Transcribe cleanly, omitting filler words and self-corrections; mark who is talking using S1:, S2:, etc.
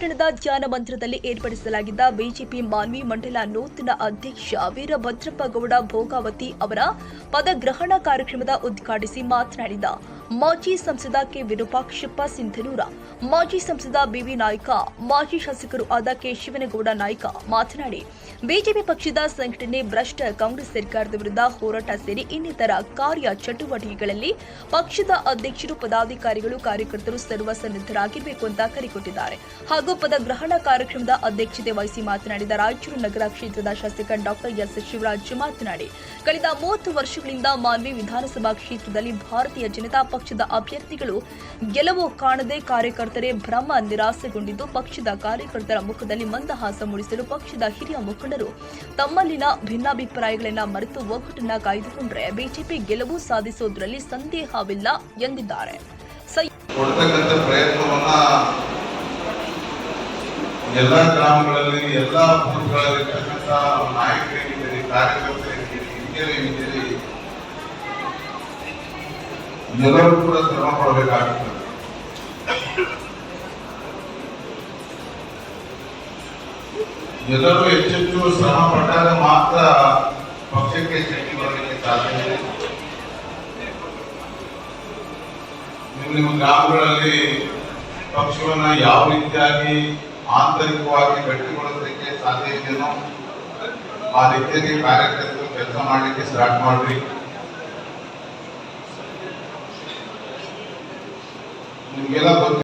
S1: ಪಟ್ಟಣದ ಧ್ಯಾನ ಮಂದಿರದಲ್ಲಿ ಏರ್ಪಡಿಸಲಾಗಿದ್ದ ಬಿಜೆಪಿ ಮಾನ್ವಿ ಮಂಡಲ ನೂತನ ಅಧ್ಯಕ್ಷ ವೀರಭದ್ರಪ್ಪ ಗೌಡ ಭೋಗಾವತಿ ಅವರ ಪದಗ್ರಹಣ ಕಾರ್ಯಕ್ರಮದ ಉದ್ಘಾಟಿಸಿ ಮಾತನಾಡಿದ ಮಾಜಿ ಸಂಸದ ಕೆ ವಿರೂಪಾಕ್ಷಪ್ಪ ಸಿಂಧನೂರ, ಮಾಜಿ ಸಂಸದ ಬಿವಿ ನಾಯ್ಕ, ಮಾಜಿ ಶಾಸಕರು ಆದ ಕೆ ಶಿವನಗೌಡ ನಾಯ್ಕ ಮಾತನಾಡಿ, ಬಿಜೆಪಿ ಪಕ್ಷದ ಸಂಘಟನೆ ಭ್ರಷ್ಟ ಕಾಂಗ್ರೆಸ್ ಸರ್ಕಾರದ ವಿರುದ್ಧ ಹೋರಾಟ ಸೇರಿ ಇನ್ನಿತರ ಕಾರ್ಯ ಚಟುವಟಿಕೆಗಳಲ್ಲಿ ಪಕ್ಷದ ಅಧ್ಯಕ್ಷರು, ಪದಾಧಿಕಾರಿಗಳು, ಕಾರ್ಯಕರ್ತರು ಸರ್ವಸನ್ನದ್ಧರಾಗಿರಬೇಕು ಅಂತ ಕರೆಕೊಟ್ಟಿದ್ದಾರೆ. ಹಾಗೂ ಪದಗ್ರಹಣ ಕಾರ್ಯಕ್ರಮದ ಅಧ್ಯಕ್ಷತೆ ವಹಿಸಿ ಮಾತನಾಡಿದ ರಾಯಚೂರು ನಗರ ಕ್ಷೇತ್ರದ ಶಾಸಕ ಡಾಕ್ಟರ್ ಎಸ್ ಶಿವರಾಜ್ ಮಾತನಾಡಿ, ಕಳೆದ 30 ವರ್ಷಗಳಿಂದ ಮಾನ್ವಿ ವಿಧಾನಸಭಾ ಕ್ಷೇತ್ರದಲ್ಲಿ ಭಾರತೀಯ ಜನತಾ ಪಕ್ಷದ ಅಭ್ಯರ್ಥಿಗಳು ಗೆಲುವು ಕಾಣದೆ ಕಾರ್ಯಕರ್ತರೇ ಭ್ರಮ ನಿರಾಸೆಗೊಂಡಿದ್ದು, ಪಕ್ಷದ ಕಾರ್ಯಕರ್ತರ ಮುಖದಲ್ಲಿ ಮಂದಹಾಸ ಮೂಡಿಸಲು ಪಕ್ಷದ ಹಿರಿಯ ಮುಖಂಡರು ತಮ್ಮಲ್ಲಿನ ಭಿನ್ನಾಭಿಪ್ರಾಯಗಳನ್ನು ಮರೆತು ಒಗ್ಗಟ್ಟನ್ನ ಕಾಯ್ದುಕೊಂಡ್ರೆ ಬಿಜೆಪಿ ಗೆಲುವು ಸಾಧಿಸುವುದರಲ್ಲಿ ಸಂದೇಹವಿಲ್ಲ ಎಂದಿದ್ದಾರೆ.
S2: ಎಲ್ಲ ಗ್ರಾಮಗಳಲ್ಲಿ ಎಲ್ಲ ಬೂತ್ಗಳಲ್ಲಿ ನಾಯಕರೇನಿದ್ದೀರಿ, ಕಾರ್ಯಕರ್ತರೇನಿದ್ದೀರಿ, ಹಿರಿಯರೇನಿದ್ದೀರಿ, ಎಲ್ಲರೂ ಕೂಡ ಶ್ರಮ ಪಡಬೇಕಾಗುತ್ತದೆ. ಎಲ್ಲರೂ ಹೆಚ್ಚೆಚ್ಚು ಶ್ರಮ ಪಟ್ಟಾಗ ಮಾತ್ರ ಪಕ್ಷಕ್ಕೆ ಶಕ್ತಿ ಬರಲಿಕ್ಕೆ ಸಾಧ್ಯ ಇದೆ. ನಿಮ್ಮ ಗ್ರಾಮಗಳಲ್ಲಿ ಪಕ್ಷವನ್ನ ಯಾವ ರೀತಿಯಾಗಿ ಆಂತರಿಕವಾಗಿ ಗಟ್ಟಿಗೊಳಿಸಲಿಕ್ಕೆ ಸಾಧ್ಯ ಇದೆಯೋ ಆ ರೀತಿಯಾಗಿ ಕಾರ್ಯಕರ್ತರು ಕೆಲಸ ಮಾಡಲಿಕ್ಕೆ ಸ್ಟಾರ್ಟ್ ಮಾಡ್ರಿ. ನಿಮ್ಗೆಲ್ಲ ಗೊತ್ತಿದೆ.